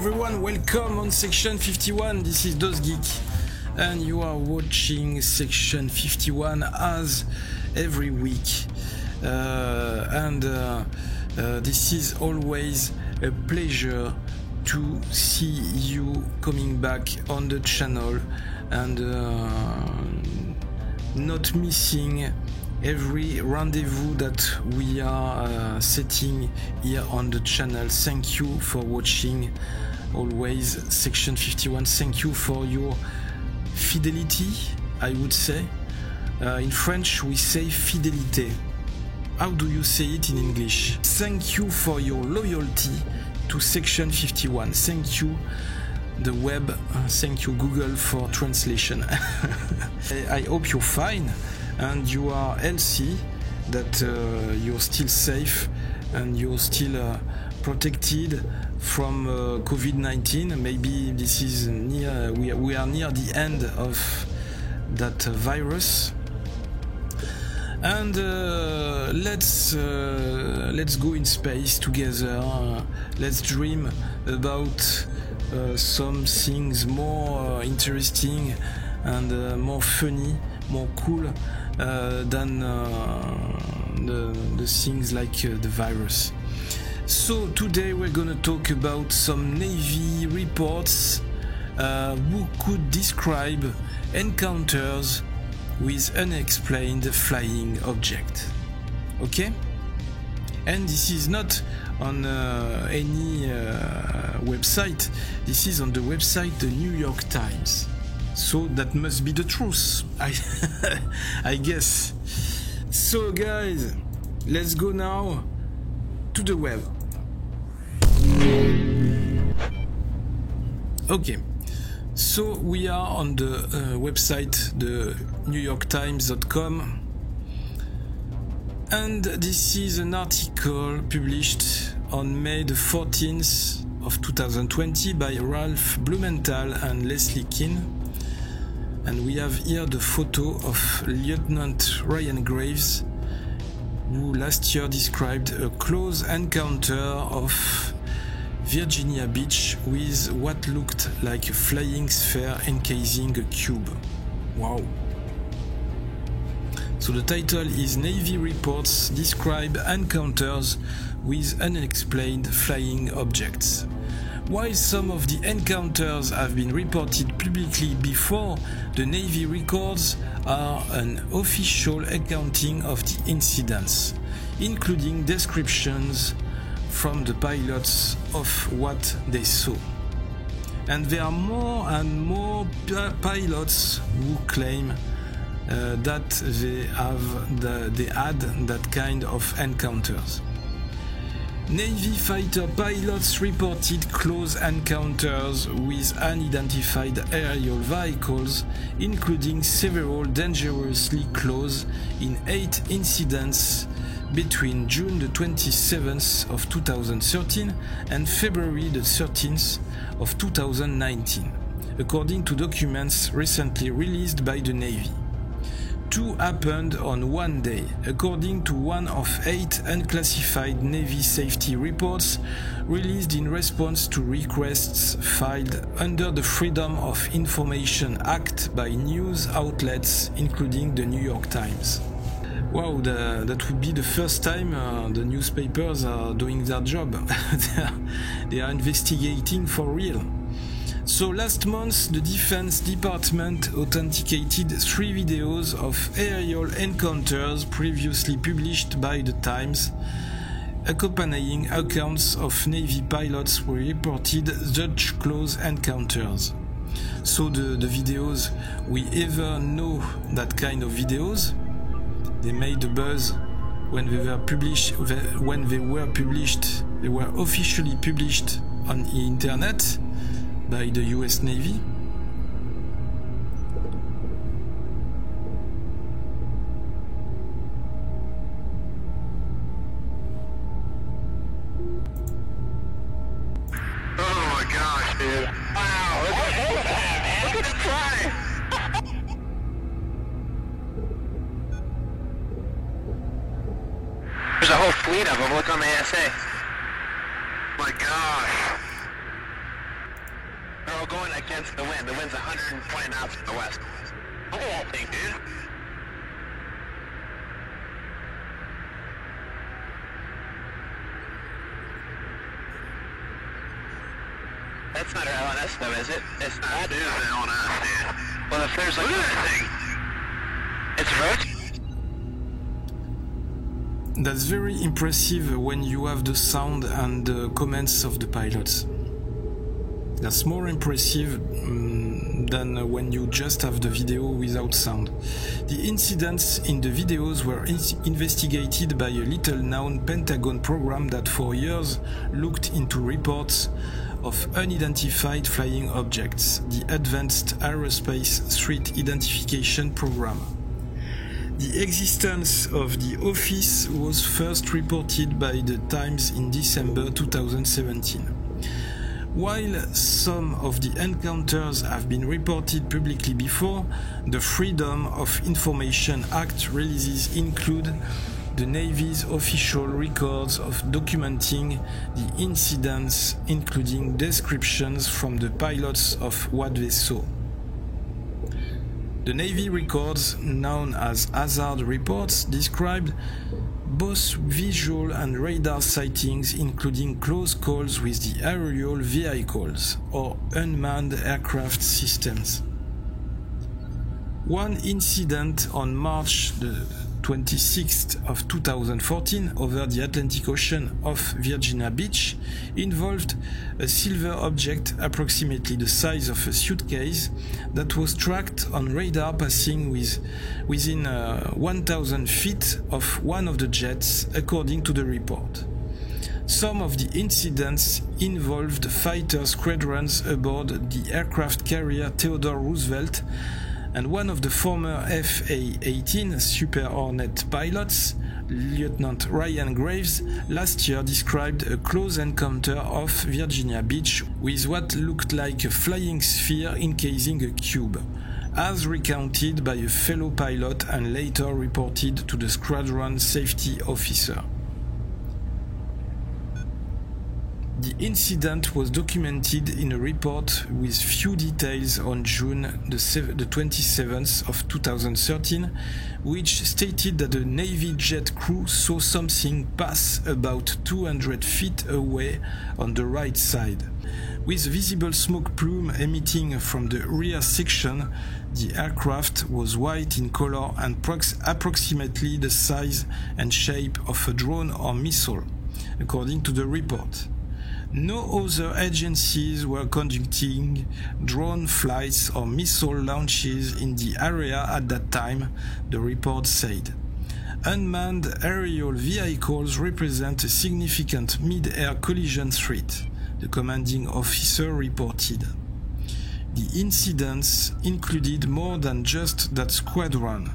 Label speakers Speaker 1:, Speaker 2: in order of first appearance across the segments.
Speaker 1: everyone, welcome on Section 51. This is DosGeek and you are watching Section 51 as every week. This is always a pleasure to see you coming back on the channel and not missing every rendezvous that we are setting here on the channel. Thank you for watching always Section 51. Thank you for your fidelity, I would say. In French we say fidélité. How do you say it in English? Thank you for your loyalty to Section 51. Thank you the web, thank you Google for translation. I hope you're fine and you are healthy, that you're still safe and you're still protected from COVID-19. Maybe this is near, we are near the end of that virus. And let's go in space together. Let's dream about some things more interesting and more funny, more cool than the things like the virus. So today we're gonna talk about some Navy reports who could describe encounters with unexplained flying object. Okay? And this is not on any website. This is on the website The New York Times. So that must be the truth, I guess. So guys, let's go now to the web. Okay, so we are on the website, the NewYorkTimes.com, and this is an article published on May the 14th of 2020 by Ralph Blumenthal and Leslie Kean. And we have here the photo of Lieutenant Ryan Graves, who last year described a close encounter of Virginia Beach with what looked like a flying sphere encasing a cube. Wow. So the title is Navy Reports Describe Encounters with Unexplained Flying Objects. While some of the encounters have been reported publicly before, the Navy records are an official accounting of the incidents, including descriptions from the pilots of what they saw. And there are more and more pilots who claim that they had that kind of encounters. Navy fighter pilots reported close encounters with unidentified aerial vehicles, including several dangerously close in 8 incidents between June the 27th of 2013 and February the 13th of 2019, according to documents recently released by the Navy. 2 happened on one day, according to one of 8 unclassified Navy safety reports released in response to requests filed under the Freedom of Information Act by news outlets, including the New York Times. Wow, that would be the first time the newspapers are doing their job. They are investigating for real. So last month, the Defense Department authenticated 3 videos of aerial encounters previously published by the Times, accompanying accounts of Navy pilots who reported such close encounters. So the videos, we ever know that kind of videos. They made a buzz when they were published. They were officially published on the internet by the US Navy.
Speaker 2: Oh my gosh, dude. Wow, look at that, man. Look at it fly. There's a whole fleet of them. Look on the ASA. My gosh. going against the wind. The wind's 120 knots from the west. Look at that thing, dude. That's not our LNS though, is it? It's not. That is an LNS, dude. Well, if there's like another thing, it's rotating.
Speaker 1: That's very impressive when you have the sound and the comments of the pilots. That's more impressive than when you just have the video without sound. The incidents in the videos were investigated by a little-known Pentagon program that for years looked into reports of unidentified flying objects, the Advanced Aerospace Threat Identification Program. The existence of the office was first reported by the Times in December 2017. While some of the encounters have been reported publicly before, the Freedom of Information Act releases include the Navy's official records of documenting the incidents, including descriptions from the pilots of what they saw. The Navy records, known as hazard reports, described both visual and radar sightings, including close calls with the aerial vehicles or unmanned aircraft systems. One incident on March the 26th of 2014 over the Atlantic Ocean off Virginia Beach involved a silver object approximately the size of a suitcase that was tracked on radar passing within 1,000 feet of one of the jets, according to the report. Some of the incidents involved fighter squadrons aboard the aircraft carrier Theodore Roosevelt, and one of the former FA-18 Super Hornet pilots, Lieutenant Ryan Graves, last year described a close encounter off Virginia Beach with what looked like a flying sphere encasing a cube, as recounted by a fellow pilot and later reported to the squadron safety officer. The incident was documented in a report with few details on June the 27th of 2013, which stated that the Navy jet crew saw something pass about 200 feet away on the right side. With visible smoke plume emitting from the rear section, the aircraft was white in color and approximately the size and shape of a drone or missile, according to the report. No other agencies were conducting drone flights or missile launches in the area at that time, the report said. Unmanned aerial vehicles represent a significant mid-air collision threat, the commanding officer reported. The incidents included more than just that squadron.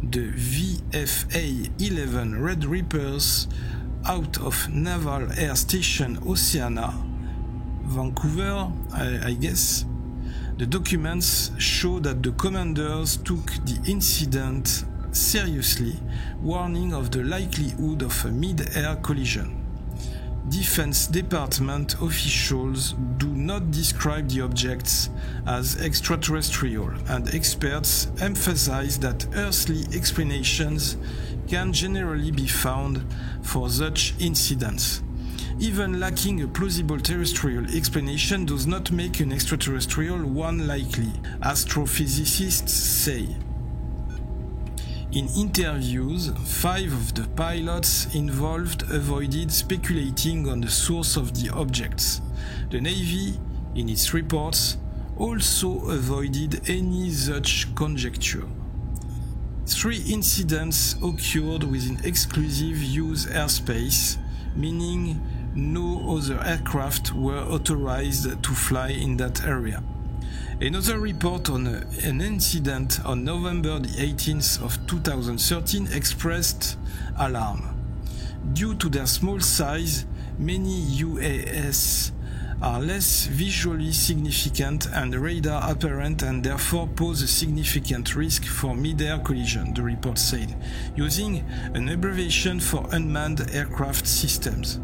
Speaker 1: The VFA-11 Red Reapers out of Naval Air Station Oceana, Vancouver, I guess. The documents show that the commanders took the incident seriously, warning of the likelihood of a mid-air collision. Defense Department officials do not describe the objects as extraterrestrial, and experts emphasize that earthly explanations can generally be found for such incidents. Even lacking a plausible terrestrial explanation does not make an extraterrestrial one likely, astrophysicists say. In interviews, 5 of the pilots involved avoided speculating on the source of the objects. The Navy, in its reports, also avoided any such conjecture. 3 incidents occurred within exclusive use airspace, meaning no other aircraft were authorized to fly in that area. Another report on an incident on November the 18th of 2013 expressed alarm. Due to their small size, many UAS are less visually significant and radar apparent and therefore pose a significant risk for mid-air collision, the report said, using an abbreviation for unmanned aircraft systems.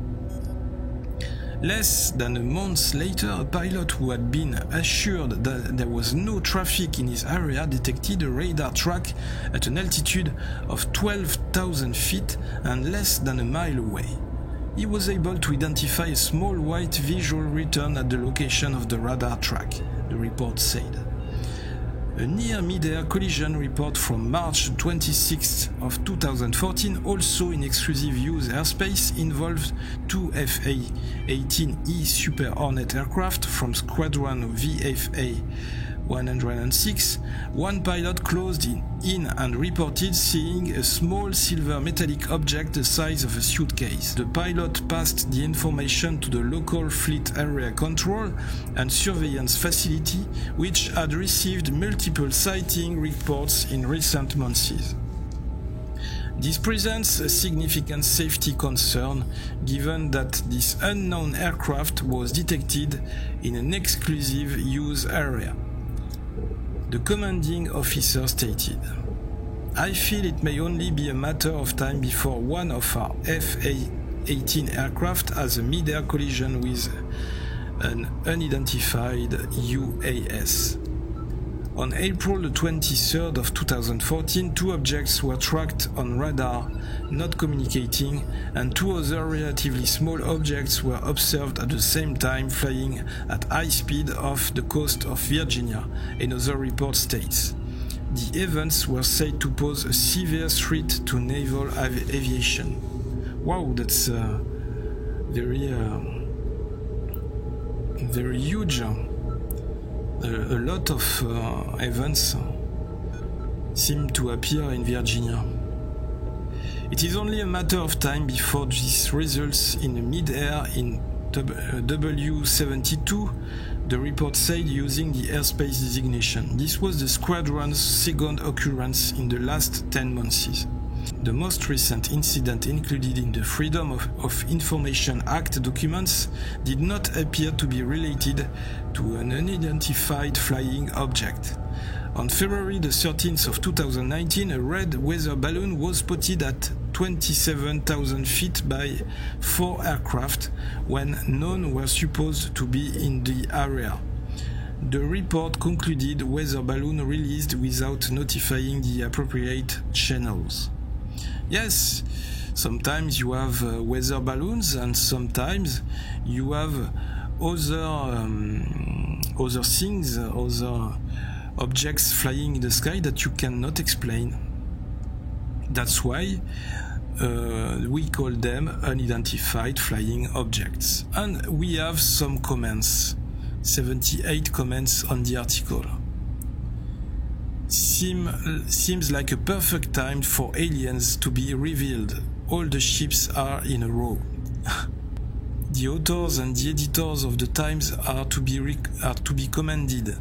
Speaker 1: Less than a month later, a pilot who had been assured that there was no traffic in his area detected a radar track at an altitude of 12,000 feet and less than a mile away. He was able to identify a small white visual return at the location of the radar track, the report said. A near mid-air collision report from March 26th of 2014, also in exclusive use airspace, involved two FA-18E Super Hornet aircraft from Squadron VFA 106. One pilot closed in and reported seeing a small silver metallic object the size of a suitcase. The pilot passed the information to the local fleet area control and surveillance facility, which had received multiple sighting reports in recent months. This presents a significant safety concern, given that this unknown aircraft was detected in an exclusive use area. The commanding officer stated, "I feel it may only be a matter of time before one of our FA-18 aircraft has a mid-air collision with an unidentified UAS." On April 23rd of 2014, two objects were tracked on radar, not communicating, and two other relatively small objects were observed at the same time flying at high speed off the coast of Virginia, another report states. The events were said to pose a severe threat to naval aviation. Wow, that's very huge. A lot of events seem to appear in Virginia. It is only a matter of time before this results in a mid-air in W-72, the report said, using the airspace designation. This was the squadron's second occurrence in the last 10 months. The most recent incident included in the Freedom of Information Act documents did not appear to be related to an unidentified flying object. On February the 13th of 2019, a red weather balloon was spotted at 27,000 feet by 4 aircraft when none were supposed to be in the area. The report concluded weather balloon released without notifying the appropriate channels. Yes, sometimes you have weather balloons, and sometimes you have other things, other objects flying in the sky that you cannot explain. That's why we call them unidentified flying objects. And we have some comments, 78 comments on the article. Seems like a perfect time for aliens to be revealed. All the ships are in a row. The authors and the editors of the Times are to be commended.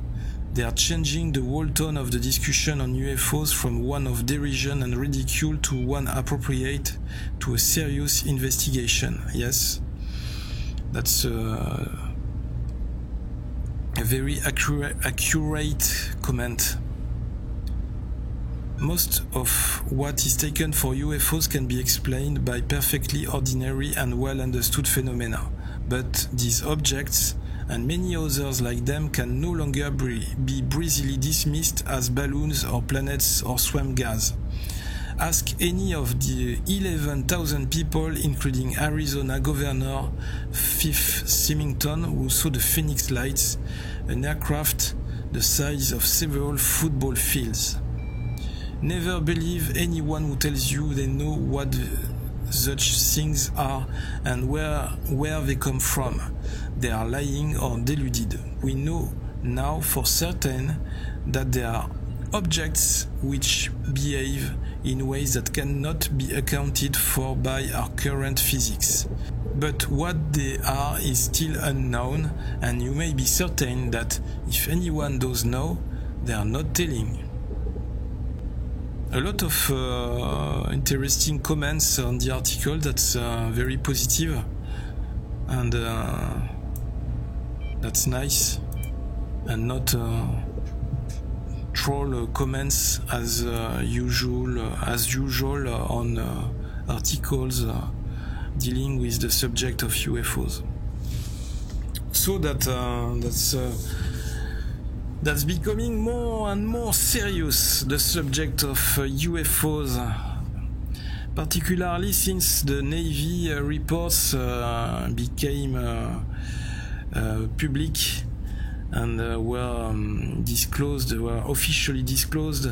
Speaker 1: They are changing the whole tone of the discussion on UFOs from one of derision and ridicule to one appropriate to a serious investigation. Yes, that's a very accurate comment. Most of what is taken for UFOs can be explained by perfectly ordinary and well-understood phenomena, but these objects, and many others like them, can no longer be breezily dismissed as balloons or planets or swamp gas. Ask any of the 11,000 people, including Arizona Governor Fife Symington, who saw the Phoenix Lights, an aircraft the size of several football fields. Never believe anyone who tells you they know what such things are and where they come from. They are lying or deluded. We know now for certain that there are objects which behave in ways that cannot be accounted for by our current physics. But what they are is still unknown, and you may be certain that if anyone does know, they are not telling. A lot of interesting comments on the article. That's very positive, and that's nice, and not troll comments as usual on articles dealing with the subject of UFOs. So that's becoming more and more serious, the subject of UFOs, particularly since the Navy reports became public and were officially disclosed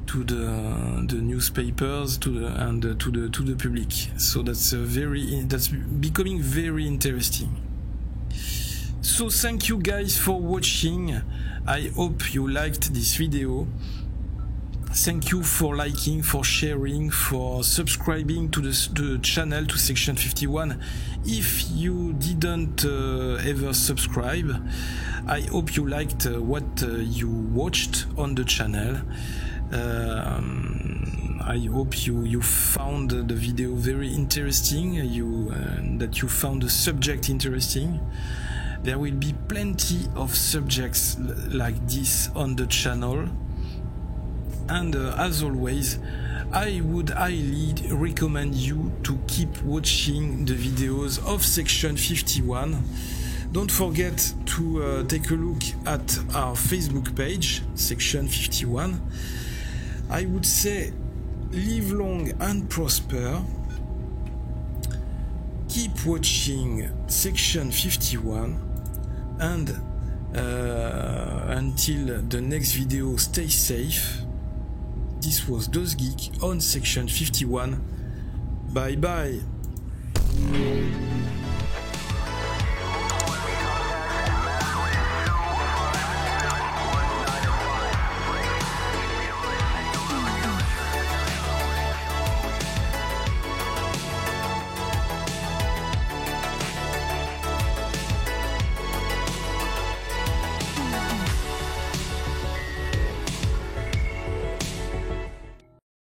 Speaker 1: to the newspapers and to the public. So that's becoming very interesting. So thank you guys for watching. I hope you liked this video. Thank you for liking, for sharing, for subscribing to the channel, to Section 51. If you didn't ever subscribe, I hope you liked what you watched on the channel. I hope you found the video very interesting, that you found the subject interesting. There will be plenty of subjects like this on the channel. And as always, I would highly recommend you to keep watching the videos of Section 51. Don't forget to take a look at our Facebook page, Section 51. I would say live long and prosper. Keep watching Section 51, and until the next video, stay safe. This was DozGeek on Section 51. Bye bye.